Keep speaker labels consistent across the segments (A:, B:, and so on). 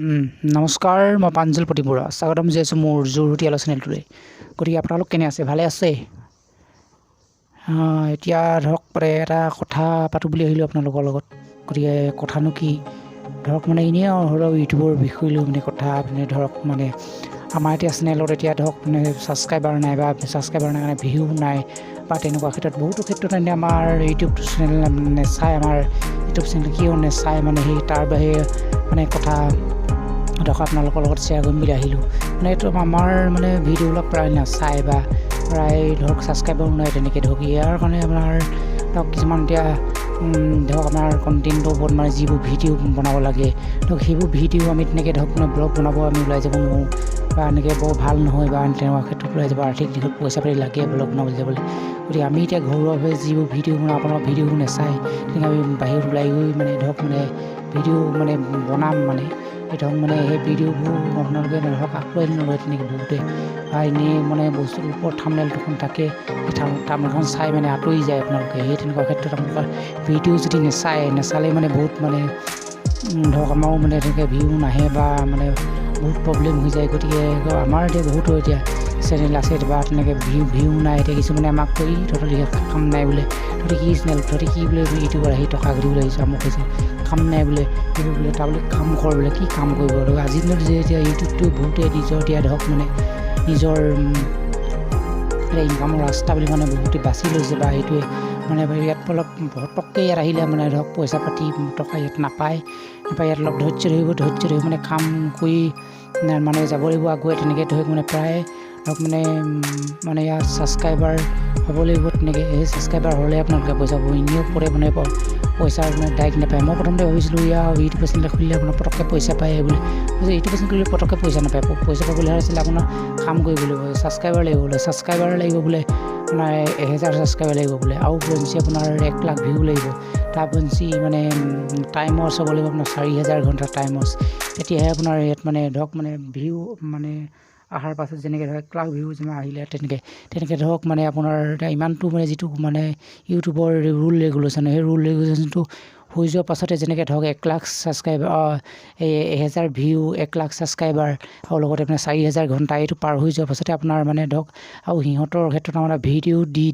A: নমস্কাৰ মই পাঞ্জল প্ৰতিবৰা স্বাগতম জনাইছোঁ মোৰ জোৰহতীয়া চেনেলটোলৈ। গতিকে আপোনালোক কেনে আছে? ভালে আছে? এতিয়া ধৰক এটা কথা পাতোঁ বুলি আহিলোঁ আপোনালোকৰ লগত। গতিকে কথানো কি ধৰক মানে এনেই ধৰক ইউটিউবৰ বিষয় লৈ মানে কথা মানে ধৰক মানে আমাৰ এতিয়া চেনেলত এতিয়া ধৰক মানে ছাবস্ক্ৰাইবাৰ নাই বা ছাবস্ক্ৰাইবাৰ নাই কাৰণে ভিউ নাই বা তেনেকুৱা ক্ষেত্ৰত বহুতো ক্ষেত্ৰত এনে আমাৰ ইউটিউব চেনেল নেচায়, আমাৰ ইউটিউব চেনেল কিয় নেচায় মানে সেই তাৰ বাহিৰে মানে কথা ধৰক আপোনালোকৰ লগত শ্বেয়াৰ কৰিম বুলি আহিলোঁ। মানে এইটো আমাৰ মানে ভিডিঅ'বিলাক প্ৰায় নাচায় বা প্ৰায় ধৰক ছাবস্ক্ৰাইবাৰো নাই তেনেকৈ ধৰক ইয়াৰ কাৰণে আপোনাৰ ধৰক কিছুমান এতিয়া ধৰক আমাৰ কণ্টেণ্টৰ ওপৰত মানে যিবোৰ ভিডিঅ' বনাব লাগে ধৰক সেইবোৰ ভিডিঅ' আমি তেনেকৈ ধৰক মানে ব্লগ বনাব আমি ওলাই যাব নোৱাৰোঁ বা এনেকৈ বৰ ভাল নহয় বা তেনেকুৱা ক্ষেত্ৰত ওলাই যাব আৰ্থিক দিশত পইচা পাতি লাগে ব্লগ বনাবলৈ যাবলৈ। গতিকে আমি এতিয়া ঘৰুৱাভাৱে যিবোৰ ভিডিঅ' বনাওঁ আপোনাৰ ভিডিঅ'বোৰ নাচায়, তেনেকৈ আমি বাহিৰত ওলাই গৈ মানে ধৰক মানে ভিডিঅ' মানে বনাম মানে ধৰক মানে সেই ভিডিঅ'বোৰ আপোনালোকে ধৰক আঁকোৱালি নলয় তেনেকৈ বহুতে বা এনেই মানে বস্তুটোৰ ওপৰত থাম্বনেইলখন থাকে, সেই থাম্বনেইলখন চাই মানে আঁতৰি যায় আপোনালোকে। সেই তেনেকুৱা ক্ষেত্ৰত আপোনালোকৰ ভিডিঅ' যদি নেচালে মানে বহুত মানে ধৰক আমাৰো মানে তেনেকৈ ভিউ নাহে বা মানে বহুত প্ৰব্লেম হৈ যায়। গতিকে আমাৰ এতিয়া বহুতো এতিয়া চেনেল আছে বা তেনেকৈ ভিউ নাই। এতিয়া কিছুমানে আমাক কৰি তহঁতি কাম নাই বোলে, তহঁতি কি চেনেল তহঁতি কি বোলে ইউটিউবৰ আহি টকা ঘটিবলৈ আহিছোঁ আমুক হৈছে কাম নাই বোলে এইবোৰ বোলে তাৰ বোলে কাম কৰ বোলে কি কাম কৰিব। ধৰক আজিৰ দিনত যে এতিয়া ইউটিউবটো বহুতে নিজৰ এতিয়া ধৰক মানে নিজৰ ইনকামৰ ৰাস্তা বুলি মানে বহুতে বাছি লৈছে বা সেইটোৱে মানে ইয়াত অলপ পটককৈ ইয়াত আহিলে মানে ধৰক পইচা পাতি টকা ইয়াত নাপায় ইয়াত অলপ ধৈৰ্য ধৰি মানে কাম কৰি মানে যাব লাগিব আগুৱাই তেনেকৈ ধৰক মানে প্ৰায় ধৰক মানে ইয়াত ছাবস্ক্ৰাইবাৰ হ'ব লাগিব। তেনেকৈ সেই ছাবস্ক্ৰাইবাৰ হ'লে আপোনালোকে পইচা পাব, এনেও পৰে মানে পইচা মানে ডাইৰেক্ট নাপায়। মই প্ৰথমতে ভাবিছিলোঁ ইউটিউব চেনেল খুলিলে আপোনাৰ পটককৈ পইচা পায় বুলি, ইউটিউব চেনেল খুলিলে পটককৈ পইচা নাপায়। পইচা পাবলৈ হৈছিলে আপোনাৰ কাম কৰিব লাগিব, ছাবস্ক্ৰাইবাৰ লাগিব বোলে আপোনাৰ 1000 ছাবস্ক্ৰাইবাৰ লাগিব বোলে, আৰু পঞ্চি আপোনাৰ 1 লাখ ভিউ লাগিব, তাৰ পঞ্চি মানে টাইমছ হ'ব লাগিব আপোনাৰ 4000 ঘণ্টা টাইমছ। তেতিয়াহে আপোনাৰ ইয়াত মানে ধৰক মানে ভিউ মানে অহাৰ পাছত যেনেকৈ ধৰক 1 লাখ ভিউ যেনে আহিলে তেনেকৈ ধৰক মানে আপোনাৰ ইমানটো মানে যিটো মানে ইউটিউবৰ ৰুল ৰেগুলেশ্যন সেই ৰুল ৰেগুলেশ্যনটো হৈ যোৱাৰ পাছতে যেনেকৈ ধৰক 1 lakh subscriber 1000 view 1 lakh subscriber আৰু লগতে আপোনাৰ 4000 ঘণ্টা এইটো পাৰ হৈ যোৱাৰ পাছতে আপোনাৰ মানে ধৰক আৰু সিহঁতৰ ক্ষেত্ৰত আমাৰ ভিডিঅ' দি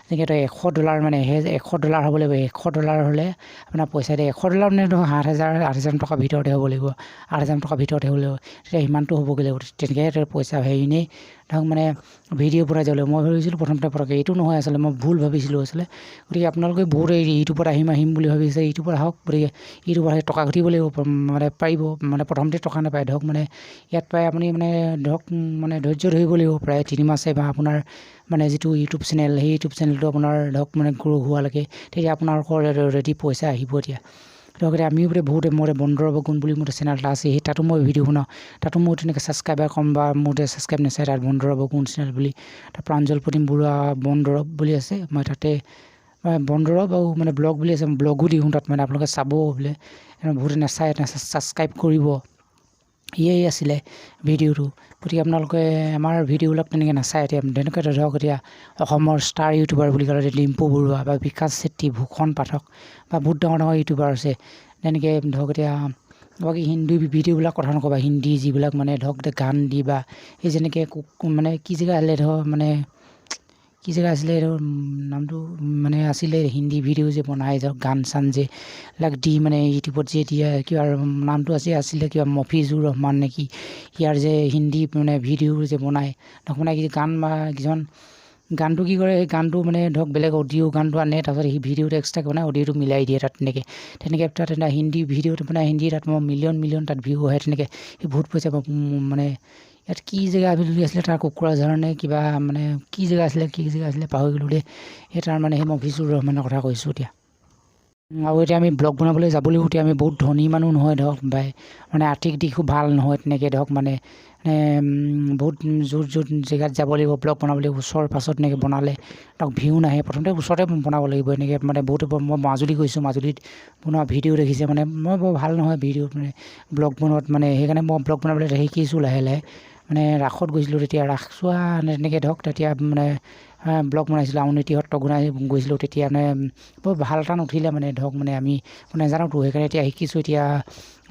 A: যেনেকৈ ধৰক $100 মানে $100 হ'ব লাগিব। $100 হ'লে আপোনাৰ পইচা দিয়ে $100 মানে ধৰক 8,000 টকাৰ ভিতৰতে হ'ব লাগিব, 8,000 টকাৰ ভিতৰতে হ'ব লাগিব। তেতিয়া সিমানটো হ'বগৈ লাগিব, তেনেকৈ পইচা এনেই ধৰক মানে ভিডিঅ' বনাই যাব লাগিব। মই ভাবিছিলোঁ প্ৰথমতে পটককৈ এইটো নহয় আচলতে মই ভুল ভাবিছিলোঁ আচলতে। গতিকে আপোনালোকে বহুত ইউটিউবত আহিম বুলি ভাবিছে, ইউটিউবত আহক। গতিকে ইউটিউবত আহি টকা ঘটিব লাগিব মানে পাৰিব মানে প্ৰথমতে টকা নাপায় ধৰক মানে ইয়াত প্ৰায় আপুনি মানে ধৰক মানে ধৈৰ্য ধৰিব লাগিব প্ৰায় 3 মাছে বা আপোনাৰ মানে যিটো ইউটিউব চেনেল সেই ইউটিউব চেনেলটো আপোনাৰ ধৰক মানে গ্ৰ' হোৱালৈকে তেতিয়া আপোনালোকৰ ৰেডি পইচা আহিব। এতিয়া ধৰক আমিও বোলে বহুতে মোৰ বন্দৰৰ গুণ বুলি মোৰ চেনেল এটা আছে, সেই তাতো মই ভিডিঅ' বনাওঁ, তাতো মোৰ তেনেকৈ ছাবস্ক্ৰাইবাৰ কম বা মোৰ ছাবস্ক্ৰাইব নাচায়। তাত বন্দৰৰ গুণ চেনেল বুলি তাত প্ৰাঞ্জল প্ৰতিবৰুৱা বন্দৰৱ বুলি আছে, মই তাতে বন্দৰৱ আৰু মানে ব্লগ বুলি আছে, ব্লগো দিওঁ তাত মানে আপোনালোকে চাব বোলে বহুতে নাচায় ছাবস্ক্ৰাইব কৰিব। ইয়েই আছিলে ভিডিঅ'টো। গতিকে আপোনালোকে আমাৰ ভিডিঅ'বিলাক তেনেকৈ নাচায়। এতিয়া তেনেকৈ ধৰক এতিয়া অসমৰ ষ্টাৰ ইউটিউবাৰ বুলি ক'লে ডিম্পু বৰুৱা বা বিকাশ চেত্ৰী, ভূষণ পাঠক বা বহুত ডাঙৰ ইউটিউবাৰ আছে। তেনেকৈ ধৰক এতিয়া বাকী হিন্দী ভিডিঅ'বিলাক কথা নক'বা, হিন্দী যিবিলাক মানে ধৰক গান দি বা এই যেনেকৈ মানে কি জেগা আছিলে ধৰক মানে কি জেগা আছিলে এইটো নামটো মানে আছিলে হিন্দী ভিডিঅ' যে বনাই ধৰক গান চান যে এইবিলাক দি মানে ইউটিউবত যে দিয়ে কিবা নামটো আছিলে কিবা মফিজুৰ ৰহমান নেকি, ইয়াৰ যে হিন্দী মানে ভিডিঅ' যে বনায় ধৰক মানে গান বা কিছুমান গানটো কি কৰে সেই গানটো মানে ধৰক বেলেগ অডিঅ' গানটো আনে, তাৰপিছত সেই ভিডিঅ'টো এক্সট্ৰাকৈ বনাই অডিঅ'টো মিলাই দিয়ে তাত তেনেকৈ তাত হিন্দী ভিডিঅ'টো বনাই হিন্দী তাত মই মিলিয়ন তাত ভিউ আহে। তেনেকৈ সেই বহুত পইচা মানে ইয়াত কি জেগা আছিলে তাৰ কোকৰাঝাৰ নে কিবা মানে কি জেগা আছিলে পাহৰি গ'লোঁ দেই। সেই তাৰ মানে সেই মফিজুৰ ৰহমানৰ কথা কৈছোঁ। এতিয়া আৰু এতিয়া আমি ব্লগ বনাবলৈ যাবলৈও এতিয়া আমি বহুত ধনী মানুহ নহয় ধৰক মানে আৰ্থিক দিশো ভাল নহয় তেনেকৈ ধৰক মানে বহুত য'ত জেগাত যাব লাগিব ব্লগ বনাব লাগিব। ওচৰৰ পাছত এনেকৈ বনালে ধৰক ভিউ নাহে, প্ৰথমতে ওচৰতে বনাব লাগিব এনেকৈ মানে বহুত মই মাজুলী গৈছোঁ, মাজুলীত বনোৱা ভিডিঅ' দেখিছে মানে মই বৰ ভাল নহয় ভিডিঅ'ত মানে ব্লগ বনোৱাত মানে সেইকাৰণে মই ব্লগ বনাবলৈ শিকিছোঁ লাহে মানে ৰাসত গৈছিলোঁ তেতিয়া ৰাস চোৱা তেনেকৈ ধৰক তেতিয়া মানে ব্লগ বনাইছিলোঁ আউনীতিহঁত গৈছিলোঁ তেতিয়া মানে বৰ ভাল এটা নুঠিলে মানে ধৰক মানে আমি নাজানোতো সেইকাৰণে এতিয়া শিকিছোঁ এতিয়া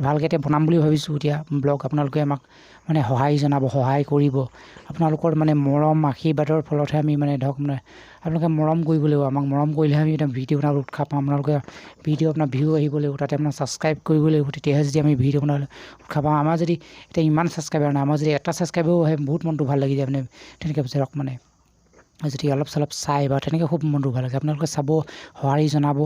A: ভালকৈ এতিয়া বনাম বুলি ভাবিছোঁ এতিয়া ব্লগ আপোনালোকে আমাক মানে সহায় জনাব সহায় কৰিব আপোনালোকৰ মানে মৰম আশীৰ্বাদৰ ফলতহে আমি মানে ধৰক মানে আপোনালোকে মৰম কৰিব লাগিব আমাক মৰম কৰিলেহে আমি এটা ভিডিঅ' বনাবলৈ উৎসাহ পাম আপোনালোকে ভিডিঅ' আপোনাৰ ভিউ আহিব লাগিব তাতে আপোনাৰ ছাবস্ক্ৰাইব কৰিব লাগিব তেতিয়াহে যদি আমি ভিডিঅ' বনাবলৈ উৎসাহ পাওঁ আমাৰ যদি এতিয়া ইমান ছাবস্ক্ৰাইবাৰ নাই আমাৰ যদি এটা ছাবস্ক্ৰাইবাৰো আহে বহুত মনটো ভাল লাগি যায় মানে তেনেকৈ ধৰক মানে যদি অলপ চলপ চাই বা তেনেকৈ খুব মনটো ভাল লাগে আপোনালোকে চাব সঁহাৰি জনাব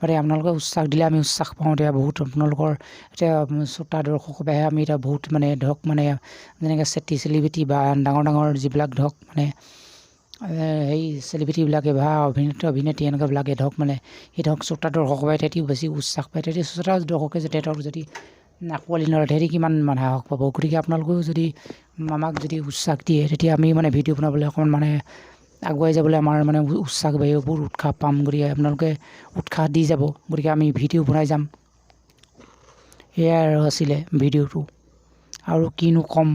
A: মানে আপোনালোকে উৎসাহ দিলে আমি উৎসাহ পাওঁ এতিয়া বহুত আপোনালোকৰ এতিয়া শ্ৰোতা দৰ্শকৰবাহে আমি এতিয়া বহুত মানে ধৰক মানে যেনেকৈ চেলিব্ৰিটি বা ডাঙৰ যিবিলাক ধৰক মানে সেই চেলিব্ৰিটিবিলাকে বা অভিনেত্ৰী এনেকুৱাবিলাকে ধৰক মানে সেই ধৰক শ্ৰোতা দৰ্শকৰবাহে তেতিয়াও বেছি উৎসাহ পায় তেতিয়া শ্ৰোতা দৰ্শকে যেতিয়া ধৰক যদি আঁকোৱালি নলয় তেহেঁতি কিমান মানে সাহস পাব গতিকে আপোনালোকেও যদি আমাক যদি উৎসাহ দিয়ে তেতিয়া আমি মানে ভিডিঅ' বনাবলৈ অকণমান মানে আগুৱাই যাবলৈ আমাৰ মানে উৎসাহ বাঢ়িব বহুত উৎসাহ পাম গতিকে আপোনালোকে উৎসাহ দি যাব গতিকে আমি ভিডিঅ' বনাই যাম এয়াই আৰু আছিলে ভিডিঅ'টো আৰু কিনো ক'ম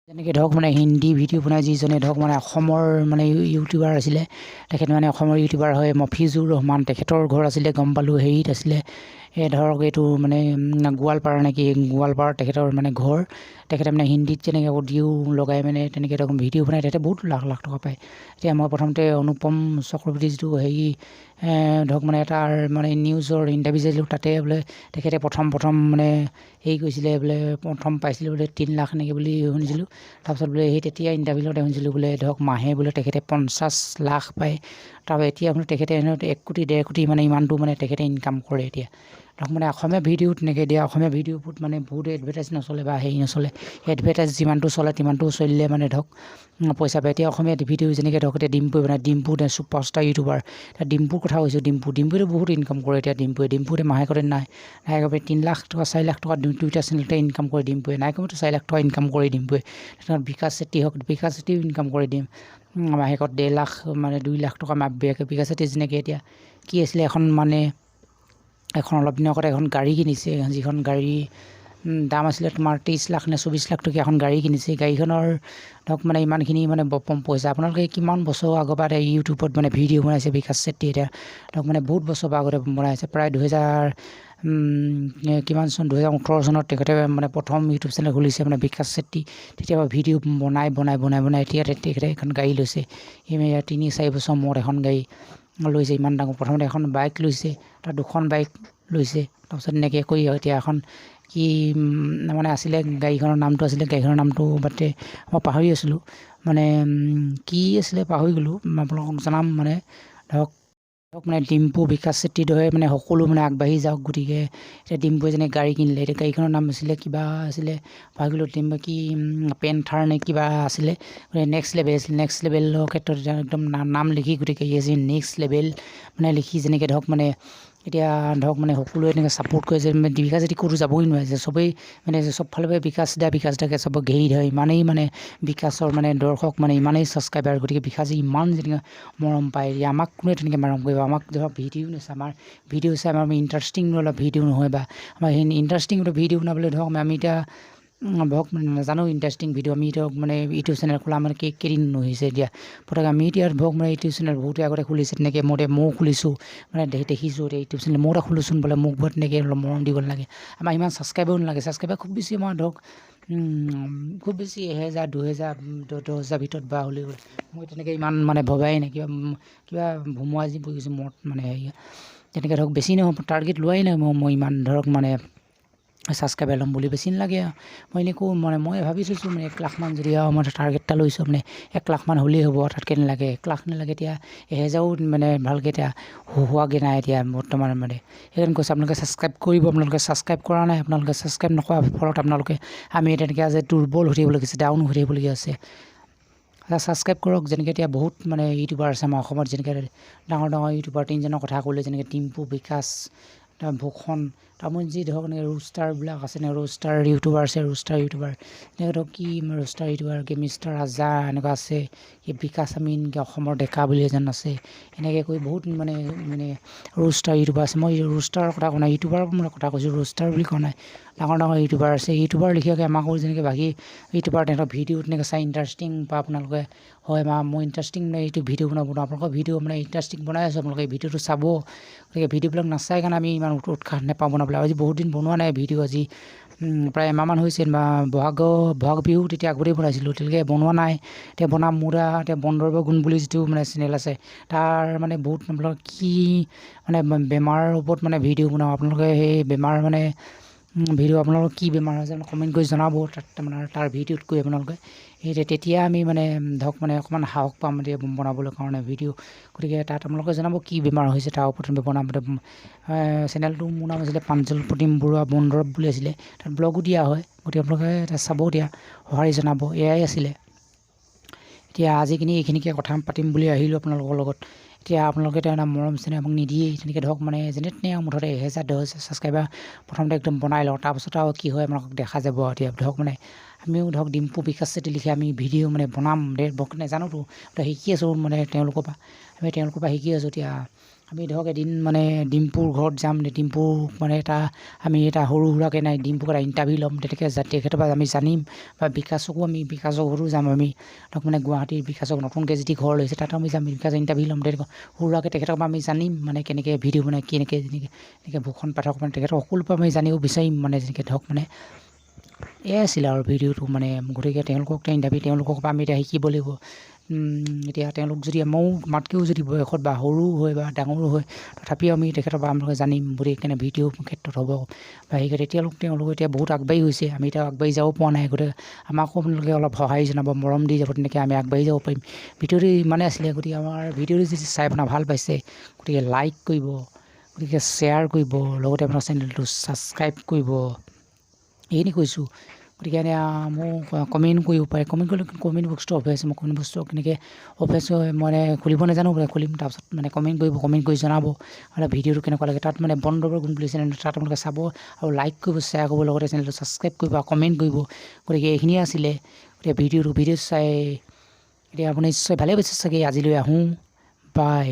A: যেনেকৈ ধৰক মানে হিন্দী ভিডিঅ' বনাই যিজনে ধৰক মানে অসমৰ মানে ইউটিউবাৰ আছিলে তেখেত মানে অসমৰ ইউটিউবাৰ হয় মফিজুৰ ৰহমান তেখেতৰ ঘৰ আছিলে গম পালোঁ হেৰিত আছিলে ধৰক এইটো মানে গোৱালপাৰা নেকি গোৱালপাৰাত তেখেতৰ মানে ঘৰ তেখেতে মানে হিন্দীত যেনেকৈ অডিঅ' লগাই মানে তেনেকৈ ধৰক ভিডিঅ' বনাই তেখেতে বহুত লাখ টকা পায় এতিয়া মই প্ৰথমতে অনুপম চক্ৰৱৰ্তী যিটো হেৰি ধৰক মানে তাৰ মানে নিউজৰ ইণ্টাৰভিউ চাইছিলোঁ তাতে বোলে তেখেতে প্ৰথম মানে হেৰি কৰিছিলে বোলে প্ৰথম পাইছিলে বোলে 3 লাখ নেকি বুলি শুনিছিলোঁ তাৰপিছত বোলে সেই তেতিয়া ইণ্টাৰভিউতে শুনিছিলোঁ বোলে ধৰক মাহে বোলে তেখেতে 50 লাখ পায় তাৰপৰা এতিয়া মানে তেখেতে 1 কোটি 1.5 কোটি মানে ইমানটো মানে তেখেতে ইনকাম কৰে এতিয়া ধৰক মানে অসমীয়া ভিডিঅ'ত তেনেকৈ দিয়া অসমীয়া ভিডিঅ'বোৰত মানে বহুত এডভাৰটাইজ নচলে বা হেৰি নচলে এডভাৰটাইজ যিমানটো চলে তিমানটো চলিলে মানে ধৰক পইচা পায় এতিয়া অসমীয়া ভিডিঅ' যেনেকৈ ধৰক এতিয়া ডিম্পু বনায় ডিম্পু ছুপাৰষ্টাৰ ইউটিউবাৰ এতিয়া ডিম্পুৰ কথা কৈছোঁ ডিম্পুৱে বহুত ইনকাম কৰে এতিয়া ডিম্পুৱে মাহেকতে নাই কমে 3 লাখ টকা 4 লাখ টকা দুইটা চেনেলতে ইনকাম কৰে ডিম্পুৱে কমে 4 লাখ টকা ইনকাম কৰে ডিম্পুৱে তাৰপিছত বিকাশ চেত্ৰী হওক বিকাশ চেত্ৰীও ইনকাম কৰে মাহেকত 1.5 লাখ মানে 2 লাখ টকা বিকাশ চেত্ৰী যেনেকৈ এতিয়া কি আছিলে এখন অলপ দিনৰ আগতে এখন গাড়ী কিনিছে যিখন গাড়ী দাম আছিলে তোমাৰ 23 লাখ নে 24 লাখ টকীয়া এখন গাড়ী কিনিছে গাড়ীখনৰ ধৰক মানে ইমানখিনি মানে পইচা আপোনালোকে কিমান বছৰ আগৰ পৰা ইউটিউবত মানে ভিডিঅ' বনাইছে বিকাশ চেত্ৰী এতিয়া ধৰক মানে বহুত বছৰ আগতে বনাইছে প্ৰায় 2018 চনত তেখেতে মানে প্ৰথম ইউটিউব চেনেল খুলিছে মানে বিকাশ চেত্ৰী তেতিয়াবা ভিডিঅ' বনাই এতিয়া তেখেতে এখন গাড়ী লৈছে 3-4 বছৰ মূৰত এখন গাড়ী লৈছে ইমান ডাঙৰ প্ৰথমতে এখন বাইক লৈছে তাৰ 2খন বাইক লৈছে তাৰপিছত এনেকৈ কৰি এতিয়া এখন কি মানে আছিলে গাড়ীখনৰ নামটো বাটে মই পাহৰি আছিলোঁ মানে কি আছিলে পাহৰি গ'লোঁ আপোনালোকক জনাম মানে ধৰক মানে ডিম্পু বিকাশ চেত্ৰীৰ দৰে মানে সকলো মানে আগবাঢ়ি যাওক গতিকে এতিয়া ডিম্পুৱে যেনে গাড়ী কিনিলে এতিয়া গাড়ীখনৰ নাম আছিলে কিবা আছিলে পাহৰি গ'লোঁ ডিম্পু কি পেন্থাৰ নে কিবা আছিলে নেক্সট লেভেলৰ ক্ষেত্ৰত একদম নাম লিখি গতিকে নেক্সট লেভেল মানে লিখি যেনেকৈ ধৰক মানে এতিয়া ধৰক মানে সকলোৱে এনেকৈ ছাপোৰ্ট কৰে যে বিকাশ যদি ক'তো যাবই নোৱাৰে যে চবেই মানে চবফালৰ পৰা বিকাশ দাকে চবক ঘেৰি ধৰে ইমানেই মানে বিকাশৰ মানে দৰ্শক মানে ইমানেই ছাবস্ক্ৰাইবাৰ গতিকে বিকাশে ইমান যেনেকৈ মৰম পায় আমাক কোনে তেনেকৈ মৰম কৰিব আমাক ধৰক ভিডিঅ' নাচায় আমাৰ ভিডিঅ' চাই আমাৰ ইণ্টাৰেষ্টিং অলপ ভিডিঅ' নহয় বা আমাৰ সেই ইণ্টাৰেষ্টিং ভিডিঅ' বনাবলৈ ধৰক আমি এতিয়া ধৰক নাজানো ইণ্টাৰেষ্টিং ভিডিঅ' আমি ধৰক মানে ইউটিউব চেনেল খোলা মানে কেইদিন হৈছে এতিয়া পটককৈ আমি এতিয়া ধৰক মানে ইউটিউব চেনেল বহুতে আগতে খুলিছে তেনেকৈ ময়ো খুলিছোঁ মানে দেখিছোঁ এতিয়া ইউটিউব চেনেল ময়ো এটা খোলোচোন বোলে মোক বহুত তেনেকৈ অলপ মৰম দিব নালাগে আমাৰ ইমান ছাবস্ক্ৰাইবাৰো নালাগে ছাবস্ক্ৰাইবাৰ খুব বেছি আমাৰ ধৰক খুব বেছি 1000 2000 10,000 ভিতৰত বা হ'লেও মই তেনেকৈ ইমান মানে ভবাই নাই কিবা ভুমুৱা যি বহি গৈছোঁ মত মানে হেৰি তেনেকৈ ধৰক বেছি নহয় টাৰ্গেট লোৱাই নাই মই ইমান ধৰক মানে ছাবস্ক্ৰাইবাৰ ল'ম বুলি বেছি নালাগে মই এনেকৈ মানে মই ভাবি থৈছোঁ মানে 1 লাখ মান যদি মই টাৰ্গেট এটা লৈছোঁ মানে 1 লাখ মান হ'লেই হ'ব তাতকৈ নালাগে 1 লাখ নালাগে এতিয়া 1000ও মানে ভালকৈ এতিয়া হোৱাগৈ নাই এতিয়া বৰ্তমান মানে সেইকাৰণে কৈছোঁ আপোনালোকে ছাবস্ক্ৰাইব কৰিব আপোনালোকে ছাবস্ক্ৰাইব কৰা নাই আপোনালোকে ছাবস্ক্ৰাইব নকৰাৰ ফলত আপোনালোকে আমি তেনেকৈ আজি দুৰ্বল হৈ থাকিবলগীয়া আছে ডাউন হৈ থাকিবলগীয়া আছে ছাবস্ক্ৰাইব কৰক যেনেকৈ এতিয়া বহুত মানে ইউটিউবাৰ আছে আমাৰ অসমত যেনেকৈ ডাঙৰ ইউটিউবাৰ 3জনৰ কথা ক'লে যেনেকৈ ডিম্পু বিকাশ ভূষণ তাৰপৰা যি ধৰক এনেকৈ ৰোষ্টাৰবিলাক আছে ৰোষ্টাৰ ইউটিউবাৰ আছে এনেকৈ ধৰক কি ৰোষ্টাৰ ইউটিউবাৰ কি মিষ্টাৰ ৰাজা এনেকুৱা আছে কি বিকাশ আমি এনেকৈ অসমৰ ডেকা বুলি এজন আছে এনেকৈ কৰি বহুত মানে ৰোষ্টাৰ ইউটিউবাৰ আছে মই ৰোষ্টাৰৰ কথা কোৱা নাই ইউটিউবাৰৰ কথা কৈছোঁ ৰোষ্টাৰ বুলি কোৱা নাই ডাঙৰ ডাঙৰ ইউটিউবাৰ আছে ইউটিউবাৰ লিখিয়াকৈ আমাকো যেনেকৈ বাকী ইউটিউবাৰ তেনেকৈ ভিডিঅ' তেনেকৈ চাই ইণ্টাৰেষ্টিং বা আপোনালোকে হয় মই ইণ্টাৰেষ্টিং মানে এইটো ভিডিঅ' বনাব আপোনালোকৰ ভিডিঅ' মানে ইণ্টাৰেষ্টিং বনাই আছোঁ আপোনালোকে ভিডিঅ'টো চাব গতিকে ভিডিঅ'বিলাক নাচাই কাৰণে আমি ইমান উৎসাহ নাপাওঁ বনাবলৈ আজি বহুত দিন বনোৱা নাই ভিডিঅ' আজি প্ৰায় এমাহমান হৈছে বা বহাগ বিহু তেতিয়া আগতেই বনাইছিলোঁ তেনেকৈ বনোৱা নাই এতিয়া বনাম মোৰ এতিয়া বন্দৰব গুণ বুলি যিটো মানে চেনেল আছে তাৰ মানে বহুত আপোনালোকৰ কি মানে বেমাৰৰ ওপৰত মানে ভিডিঅ' বনাওঁ আপোনালোকে সেই বেমাৰ মানে ভিডিঅ' আপোনালোকৰ কি বেমাৰ হৈছে কমেণ্ট কৰি জনাব তাত মানে তাৰ ভিডিঅ'ত কৈ আপোনালোকে সেই তেতিয়া আমি মানে ধৰক মানে অকণমান সাহস পাম এতিয়া বনাবলৈ কাৰণে ভিডিঅ' গতিকে তাত আপোনালোকে জনাব কি বেমাৰ হৈছে তাৰ ওপৰত আমি বনাম চেনেলটো মোৰ নাম আছিলে প্ৰাঞ্জল প্ৰতিম বৰুৱা বন্দৰব বুলি আছিলে তাত ব্লগো দিয়া হয় গতিকে আপোনালোকে তাত চাব দিয়া সঁহাৰি জনাব এয়াই আছিলে এতিয়া আজিখিনি এইখিনিকে কথা পাতিম বুলি আহিলোঁ আপোনালোকৰ লগত এতিয়া আপোনালোকে এটা মৰম চেনেহ আমাক নিদিয়েই তেনেকৈ ধৰক মানে যেনে তেনে মুঠতে 1000-10,000 ছাবস্ক্ৰাইবাৰ প্ৰথমতে একদম বনাই লওঁ তাৰপাছত আৰু কি হয় আপোনালোকক দেখা যাব এতিয়া ধৰক মানে আমিও ধৰক ডিম্পু বিকাশ চেতি লিখি আমি ভিডিঅ' মানে বনাম নাজানোতো শিকি আছোঁ মানে তেওঁলোকৰ পৰা শিকি আছোঁ এতিয়া আমি ধৰক এদিন মানে ডিম্পুৰ ঘৰত যাম ডিম্পু মানে আমি এটা সৰু সুৰাকৈ নাই ডিম্পুক এটা ইণ্টাৰভিউ ল'ম তেনেকৈ তেখেতৰ পৰা আমি জানিম বা বিকাশকো আমি বিকাশৰ ঘৰতো যাম আমি ধৰক মানে গুৱাহাটীৰ বিকাশক নতুনকৈ যিটি ঘৰ লৈছে তাতো আমি যাম বিকাশৰ ইণ্টাৰভিউ ল'ম তেনেকৈ সৰু সুৰাকৈ তেখেতৰ পৰা আমি জানিম মানে কেনেকৈ ভিডিঅ' বনাই কেনেকৈ যেনেকৈ ভূষণ পাঠক মানে তেখেতৰ সকলোৰ পৰা আমি জানিব বিচাৰিম মানে যেনেকৈ ধৰক মানে এয়াই আছিলে আৰু ভিডিঅ'টো মানে গতিকে তেওঁলোকক ইণ্টাৰভিউ তেওঁলোকৰ পৰা আমি এতিয়া শিকিব লাগিব এতিয়া তেওঁলোক যদি মাতকৈও যদি বয়সত বা সৰু হয় বা ডাঙৰো হয় তথাপিও আমি তেখেতৰ পৰা আপোনালোকে জানিম বুলি কেনে ভিডিঅ' ক্ষেত্ৰত হ'ব বা সেইকাৰণে তেওঁলোক এতিয়া বহুত আগবাঢ়ি হৈছে আমি এতিয়া আগবাঢ়ি যাব পৰা নাই গতিকে আমাকো আপোনালোকে অলপ সহায় জনাব মৰম দি যাব তেনেকৈ আমি আগবাঢ়ি যাব পাৰিম ভিডিঅ'টো ইমানেই আছিলে গতিকে আমাৰ ভিডিঅ'টো যদি চাই আপোনাৰ ভাল পাইছে গতিকে লাইক কৰিব গতিকে শ্বেয়াৰ কৰিব লগতে আপোনাৰ চেনেলটো ছাবস্ক্ৰাইব কৰিব এইখিনি কৈছোঁ গতিকে মোক কমেণ্ট কৰিব পাৰে কমেণ্ট কৰিলে কমেণ্ট বক্সটো অফ হৈ আছে মই কমেণ্ট বক্সটো কেনেকৈ অফ হৈছে মানে খুলিব নাজানো খুলিম তাৰপিছত মানে কমেণ্ট কৰি জনাব আৰু ভিডিঅ'টো কেনেকুৱা লাগে তাত মানে বন্দৰবৰ গুণ বুলি চেনেলটো তাত আপোনালোকে চাব আৰু লাইক কৰিব শ্বেয়াৰ কৰিব লগতে চেনেলটো ছাবস্ক্ৰাইব কৰিব আৰু কমেণ্ট কৰিব গতিকে এইখিনিয়ে আছিলে গতিকে ভিডিঅ' চাই এতিয়া আপুনি নিশ্চয় ভালেই পাইছে চাগে আজিলৈ আহোঁ বাই